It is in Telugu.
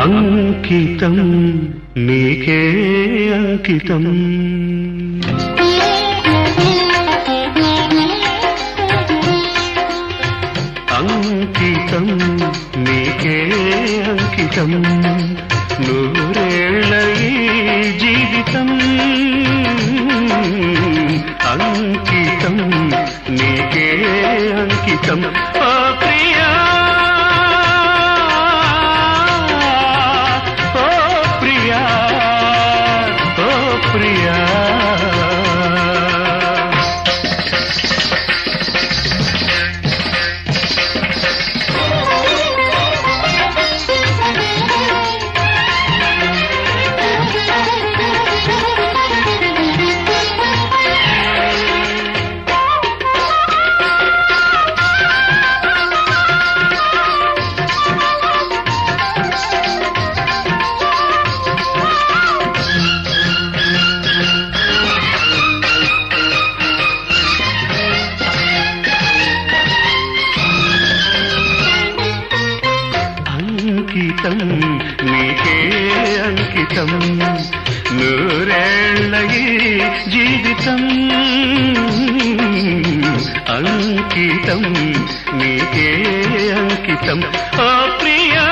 అంకితం నీకే అంకితం అంకితం నీకే అంకితం నూరేళ్ల ఈ జీవితం అంకితం నీకే అంకితం ఓ ప్రియా ఓ ప్రియా ఓ ప్రియా అంకితం నీకే అంకితం నూరేళ్ల ఈ జీవితం అంకితం నీకే అంకితం ఓ ప్రియా